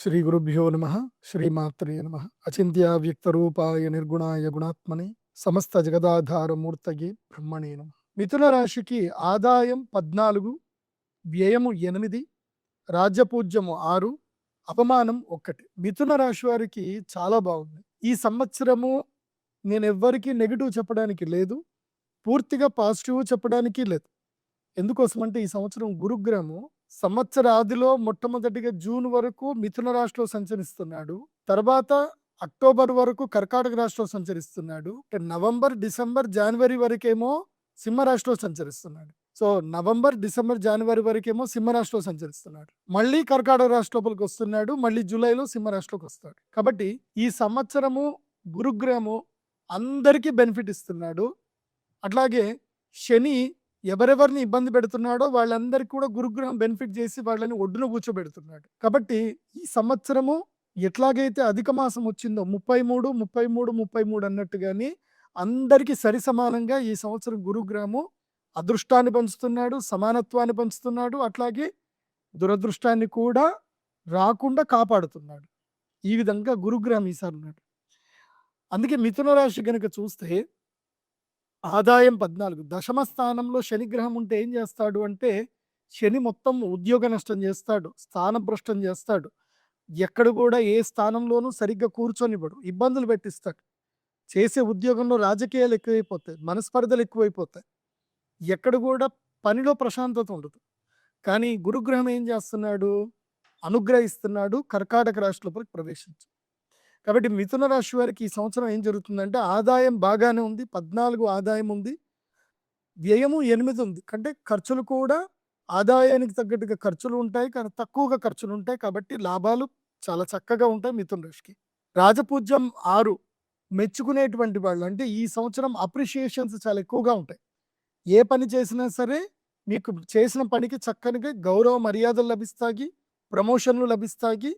శ్రీ గురుభ్యో నమ. శ్రీమాత్రే నమ. అచింత్య వ్యక్తరూపాయ నిర్గుణాయ గుణాత్మనే సమస్త జగదాధారమూర్తయే బ్రహ్మణే నమ. మిథున రాశికి ఆదాయం 14, వ్యయము 8, రాజ్యపూజ్యము 6, అపమానం 1. మిథున రాశి వారికి చాలా బాగుంది ఈ సంవత్సరము. నేను ఎవ్వరికి నెగిటివ్ చెప్పడానికి లేదు, పూర్తిగా పాజిటివ్ చెప్పడానికి లేదు. ఎందుకోసం అంటే ఈ సంవత్సరం గురుగ్రహము సంవత్సర ఆదిలో మొట్టమొదటిగా జూన్ వరకు మిథున రాశిలో సంచరిస్తున్నాడు. తర్వాత అక్టోబర్ వరకు కర్కాటక రాశిలో సంచరిస్తున్నాడు. నవంబర్, డిసెంబర్, జనవరి వరకేమో సింహరాశిలో సంచరిస్తున్నాడు. సో నవంబర్, డిసెంబర్, జనవరి వరకేమో సింహరాశిలో సంచరిస్తున్నాడు. మళ్ళీ కర్కాటక రాశి లోపలికి వస్తున్నాడు. మళ్ళీ జూలైలో సింహరాశిలోకి వస్తాడు. కాబట్టి ఈ సంవత్సరము గురుగ్రహము అందరికీ బెనిఫిట్ ఇస్తున్నాడు. అట్లాగే శని ఎవరెవరిని ఇబ్బంది పెడుతున్నాడో వాళ్ళందరికీ కూడా గురుగ్రహం బెనిఫిట్ చేసి వాళ్ళని ఒడ్డున కూర్చోబెడుతున్నాడు. కాబట్టి ఈ సంవత్సరము ఎట్లాగైతే అధిక మాసం వచ్చిందో 33, 33, 33 అన్నట్టుగాని అందరికీ సరి సమానంగా ఈ సంవత్సరం గురుగ్రహము అదృష్టాన్ని పంచుతున్నాడు, సమానత్వాన్ని పంచుతున్నాడు, అట్లాగే దురదృష్టాన్ని కూడా రాకుండా కాపాడుతున్నాడు. ఈ విధంగా గురుగ్రహం ఈసారి ఉన్నాడు. అందుకే మిథున రాశి కనుక చూస్తే ఆదాయం 14, దశమ స్థానంలో శనిగ్రహం ఉంటే ఏం చేస్తాడు అంటే శని మొత్తం ఉద్యోగ నష్టం చేస్తాడు, స్థానభ్రష్టం చేస్తాడు. ఎక్కడ కూడా ఏ స్థానంలోనూ సరిగ్గా కూర్చొనివ్వడు, ఇబ్బందులు పెట్టిస్తాడు. చేసే ఉద్యోగంలో రాజకీయాలు ఎక్కువైపోతాయి, మనస్పర్ధలు ఎక్కువైపోతాయి. ఎక్కడ కూడా పనిలో ప్రశాంతత ఉండదు. కానీ గురుగ్రహం ఏం చేస్తున్నాడు? అనుగ్రహిస్తున్నాడు, కర్కాటక రాశి లోపలికి ప్రవేశించు. కాబట్టి మిథున రాశి వారికి ఈ సంవత్సరం ఏం జరుగుతుందంటే ఆదాయం బాగానే ఉంది, 14 ఆదాయం ఉంది, వ్యయము 8 ఉంది. అంటే ఖర్చులు కూడా ఆదాయానికి తగ్గట్టుగా ఖర్చులు ఉంటాయి, కానీ తక్కువగా ఖర్చులు ఉంటాయి. కాబట్టి లాభాలు చాలా చక్కగా ఉంటాయి మిథున రాశికి. రాజపూజ్యం 6, మెచ్చుకునేటువంటి వాళ్ళు. అంటే ఈ సంవత్సరం అప్రిషియేషన్స్ చాలా ఎక్కువగా ఉంటాయి. ఏ పని చేసినా సరే మీకు చేసిన పనికి చక్కనిగా గౌరవ మర్యాదలు లభిస్తాయి, ప్రమోషన్లు లభిస్తాయి.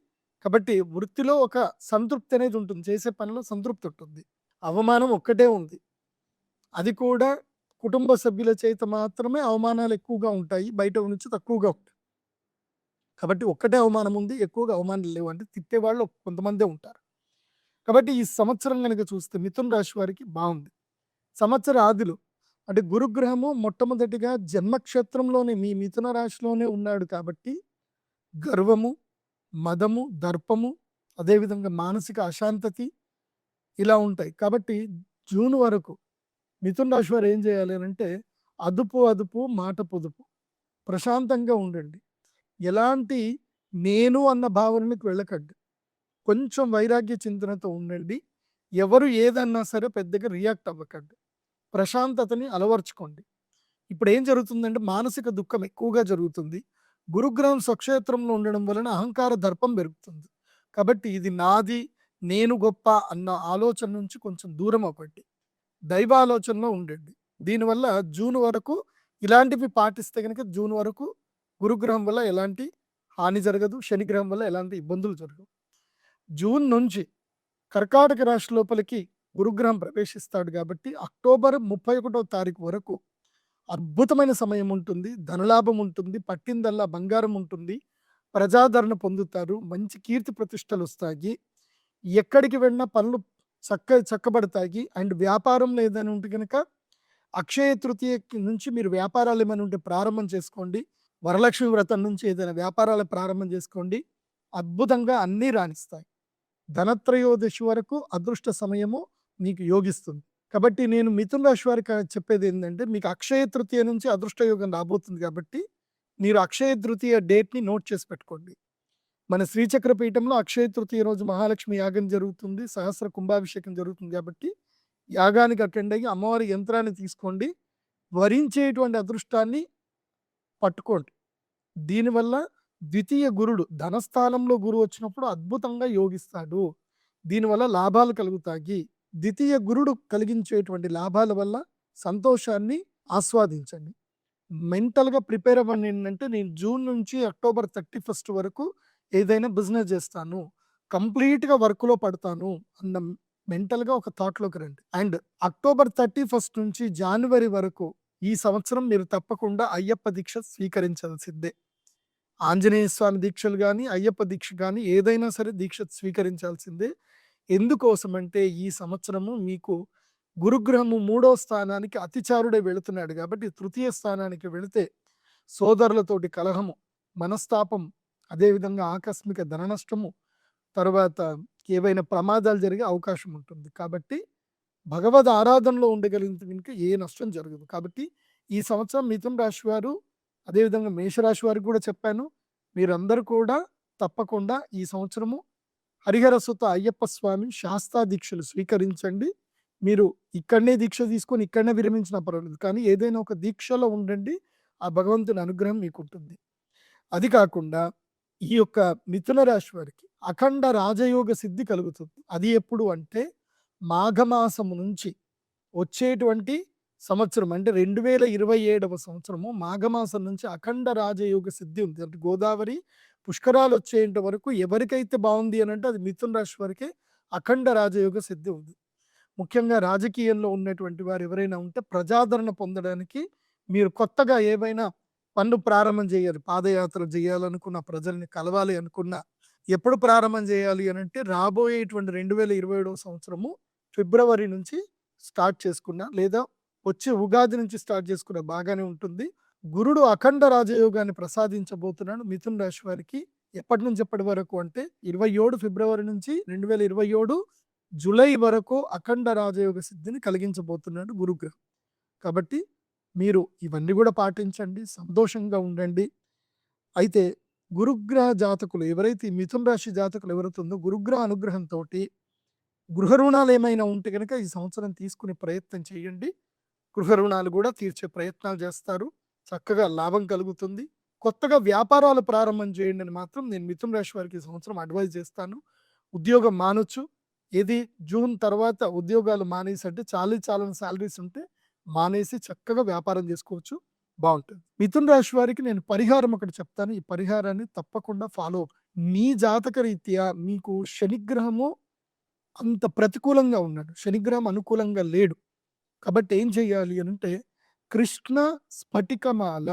కాబట్టి వృత్తిలో ఒక సంతృప్తి అనేది ఉంటుంది, చేసే పనిలో సంతృప్తి ఉంటుంది. అవమానం ఒక్కటే ఉంది, అది కూడా కుటుంబ సభ్యుల చేత మాత్రమే అవమానాలు ఎక్కువగా ఉంటాయి, బయట నుంచి తక్కువగా ఉంటాయి. కాబట్టి ఒక్కటే అవమానం ఉంది, ఎక్కువగా అవమానాలు లేవు. అంటే తిట్టేవాళ్ళు కొంతమందే ఉంటారు. కాబట్టి ఈ సంవత్సరం కనుక చూస్తే మిథున రాశి వారికి బాగుంది. సంవత్సర ఆదిలో అంటే గురుగ్రహము మొట్టమొదటిగా జన్మక్షేత్రంలోనే మీ మిథున రాశిలోనే ఉన్నాడు. కాబట్టి గర్వము, మదము, దర్పము, అదేవిధంగా మానసిక అశాంతతి ఇలా ఉంటాయి. కాబట్టి జూన్ వరకు మిథున రాశి వారు ఏం చేయాలి అంటే అదుపు, మాట పొదుపు, ప్రశాంతంగా ఉండండి. ఎలాంటి నేను అన్న భావనకి వెళ్ళకండి. కొంచెం వైరాగ్య చింతనతో ఉండండి. ఎవరు ఏదన్నా సరే పెద్దగా రియాక్ట్ అవ్వకండి. ప్రశాంతతని అలవర్చుకోండి. ఇప్పుడు ఏం జరుగుతుందంటే మానసిక దుఃఖం ఎక్కువగా జరుగుతుంది. గురుగ్రహం స్వక్షేత్రంలో ఉండడం వలన అహంకార దర్పం పెరుగుతుంది. కాబట్టి ఇది నాది, నేను గొప్ప అన్న ఆలోచన నుంచి కొంచెం దూరం అవ్వండి. దైవాలోచనలో ఉండండి. దీనివల్ల జూన్ వరకు ఇలాంటివి పాటిస్తే కనుక జూన్ వరకు గురుగ్రహం వల్ల ఎలాంటి హాని జరగదు, శనిగ్రహం వల్ల ఎలాంటి ఇబ్బందులు జరగవు. జూన్ నుంచి కర్కాటక రాశి లోపలికి గురుగ్రహం ప్రవేశిస్తాడు. కాబట్టి అక్టోబర్ 31వ తారీఖు వరకు అద్భుతమైన సమయం ఉంటుంది, ధనలాభం ఉంటుంది, పట్టిందల్లా బంగారం ఉంటుంది, ప్రజాదరణ పొందుతారు, మంచి కీర్తి ప్రతిష్టలు వస్తాయి, ఎక్కడికి వెళ్ళినా పనులు చక్కబడతాయి. అండ్ వ్యాపారంలో ఏదైనా ఉంటే కనుక అక్షయ తృతీయ నుంచి మీరు వ్యాపారాలు ఏమైనా ఉంటే ప్రారంభం చేసుకోండి. వరలక్ష్మి వ్రతం నుంచి ఏదైనా వ్యాపారాలు ప్రారంభం చేసుకోండి, అద్భుతంగా అన్నీ రాణిస్తాయి. ధనత్రయోదశి వరకు అదృష్ట సమయము మీకు యోగిస్తుంది. కాబట్టి నేను మిథున రాశి వారికి చెప్పేది ఏంటంటే మీకు అక్షయ తృతీయ నుంచి అదృష్ట యోగం రాబోతుంది. కాబట్టి మీరు అక్షయ తృతీయ డేట్ని నోట్ చేసి పెట్టుకోండి. మన శ్రీచక్ర పీఠంలో అక్షయ తృతీయ రోజు మహాలక్ష్మి యాగం జరుగుతుంది, సహస్ర కుంభాభిషేకం జరుగుతుంది. కాబట్టి యాగానికి అటెండ్ అయ్యి అమ్మవారి యంత్రాన్ని తీసుకోండి, వరించేటువంటి అదృష్టాన్ని పట్టుకోండి. దీనివల్ల ద్వితీయ గురుడు ధనస్థానంలో గురువు వచ్చినప్పుడు అద్భుతంగా యోగిస్తాడు. దీనివల్ల లాభాలు కలుగుతాయి. ద్వితీయ గురుడు కలిగించేటువంటి లాభాల వల్ల సంతోషాన్ని ఆస్వాదించండి. మెంటల్గా ప్రిపేర్ అవ్వండి. ఏంటంటే నేను జూన్ నుంచి అక్టోబర్ 31 వరకు ఏదైనా బిజినెస్ చేస్తాను, కంప్లీట్గా వర్క్లో పడతాను అన్న మెంటల్గా ఒక థాట్లోకి రండి. అండ్ అక్టోబర్ 31 నుంచి జనవరి వరకు ఈ సంవత్సరం మీరు తప్పకుండా అయ్యప్ప దీక్ష స్వీకరించాల్సిందే. ఆంజనేయ స్వామి దీక్షలు గాని, అయ్యప్ప దీక్ష గాని ఏదైనా సరే దీక్ష స్వీకరించాల్సిందే. ఎందుకోసమంటే ఈ సంవత్సరము మీకు గురుగ్రహము 3వ స్థానానికి అతిచారుడే వెళుతున్నాడు కాబట్టి తృతీయ స్థానానికి వెళితే సోదరులతోటి కలహము, మనస్తాపం, అదేవిధంగా ఆకస్మిక ధన నష్టము, తర్వాత ఏవైనా ప్రమాదాలు జరిగే అవకాశం ఉంటుంది. కాబట్టి భగవద్ ఆరాధనలో ఉండగలిగితే గనుక ఏ నష్టం జరగదు. కాబట్టి ఈ సంవత్సరం మిథున రాశి వారు, అదేవిధంగా మేషరాశి వారికి కూడా చెప్పాను. మీరందరూ కూడా తప్పకుండా ఈ సంవత్సరము హరిహర సుత అయ్యప్ప స్వామి శాస్తా దీక్షలు స్వీకరించండి. మీరు ఇక్కడనే దీక్ష తీసుకొని ఇక్కడనే విరమించినా పర్వాలేదు. కానీ ఏదైనా ఒక దీక్షలో ఉండండి. ఆ భగవంతుని అనుగ్రహం మీకుంటుంది. అది కాకుండా ఈ యొక్క మిథున రాశి వారికి అఖండ రాజయోగ సిద్ధి కలుగుతుంది. అది ఎప్పుడు అంటే మాఘమాసము నుంచి వచ్చేటువంటి సంవత్సరం అంటే 2027వ సంవత్సరము మాఘమాసం నుంచి అఖండ రాజయోగ సిద్ధి ఉంది. అంటే గోదావరి పుష్కరాలు వచ్చేంత వరకు ఎవరికైతే బాగుంది అని అంటే అది మిథున రాశి వారికే అఖండ రాజయోగ సిద్ధి ఉంది. ముఖ్యంగా రాజకీయంలో ఉన్నటువంటి వారు ఎవరైనా ఉంటే ప్రజాదరణ పొందడానికి మీరు కొత్తగా ఏవైనా పనులు ప్రారంభం చేయాలి. పాదయాత్ర చేయాలనుకున్న, ప్రజల్ని కలవాలి అనుకున్న, ఎప్పుడు ప్రారంభం చేయాలి అని అంటే రాబోయేటువంటి 2027వ సంవత్సరము ఫిబ్రవరి నుంచి స్టార్ట్ చేసుకున్నా, లేదా వచ్చే ఉగాది నుంచి స్టార్ట్ చేసుకున్న బాగానే ఉంటుంది. గురుడు అఖండ రాజయోగాన్ని ప్రసాదించబోతున్నాడు మిథున రాశి వారికి. ఎప్పటి నుంచి ఎప్పటి వరకు అంటే 27 ఫిబ్రవరి నుంచి 2027 జూలై వరకు అఖండ రాజయోగ సిద్ధిని కలిగించబోతున్నాడు గురుగ్రహం. కాబట్టి మీరు ఇవన్నీ కూడా పాటించండి, సంతోషంగా ఉండండి. అయితే గురుగ్రహ జాతకులు ఎవరైతే ఈ మిథున రాశి జాతకులు ఎవరైతే ఉందో గురుగ్రహ అనుగ్రహంతో గృహ రుణాలు ఏమైనా ఉంటే కనుక ఈ సంవత్సరం తీసుకునే ప్రయత్నం చేయండి. గృహ రుణాలు కూడా తీర్చే ప్రయత్నాలు చేస్తారు. చక్కగా లాభం కలుగుతుంది. కొత్తగా వ్యాపారాలు ప్రారంభం చేయండి అని మాత్రం నేను మిథున రాశి వారికి ఈ సంవత్సరం అడ్వైజ్ చేస్తాను. ఉద్యోగం మానొచ్చు. ఏది జూన్ తర్వాత ఉద్యోగాలు మానేసి అంటే చాలని శాలరీస్ ఉంటే మానేసి చక్కగా వ్యాపారం చేసుకోవచ్చు. బాగుంటుంది. మిథున రాశి వారికి నేను పరిహారం ఒకటి చెప్తాను. ఈ పరిహారాన్ని తప్పకుండా ఫాలో. మీ జాతక రీత్యా మీకు శనిగ్రహము అంత ప్రతికూలంగా ఉన్నాడు. శనిగ్రహం అనుకూలంగా లేడు. కాబట్టి ఏం చేయాలి అనంటే కృష్ణ స్ఫటికమాల,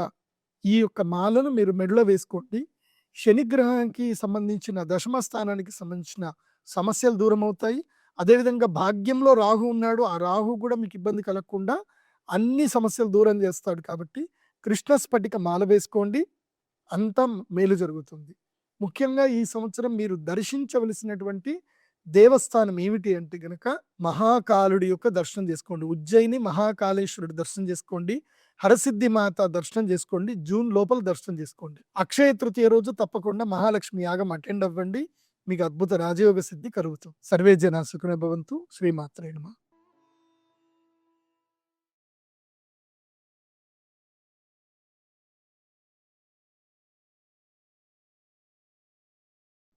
ఈ యొక్క మాలను మీరు మెడలో వేసుకోండి. శనిగ్రహానికి సంబంధించిన దశమ స్థానానికి సంబంధించిన సమస్యలు దూరం అవుతాయి. అదేవిధంగా భాగ్యంలో రాహు ఉన్నాడు. ఆ రాహు కూడా మీకు ఇబ్బంది కలగకుండా అన్ని సమస్యలు దూరం చేస్తాడు. కాబట్టి కృష్ణ స్ఫటిక మాల వేసుకోండి. అంతా మేలు జరుగుతుంది. ముఖ్యంగా ఈ సంవత్సరం మీరు దర్శించవలసినటువంటి దేవస్థానం ఏమిటి అంటే గనక మహాకాలుడి యొక్క దర్శనం చేసుకోండి. ఉజ్జయిని మహాకాళేశ్వరుడి దర్శనం చేసుకోండి. హరసిద్ధి మాత దర్శనం చేసుకోండి. జూన్ లోపల దర్శనం చేసుకోండి. అక్షయ తృతీయ రోజు తప్పకుండా మహాలక్ష్మి యాగం అటెండ్ అవ్వండి. మీకు అద్భుత రాజయోగ సిద్ధి కలుగుతుంది. సర్వే జన సుఖినో భవంతు. శ్రీమాత్రే నమః.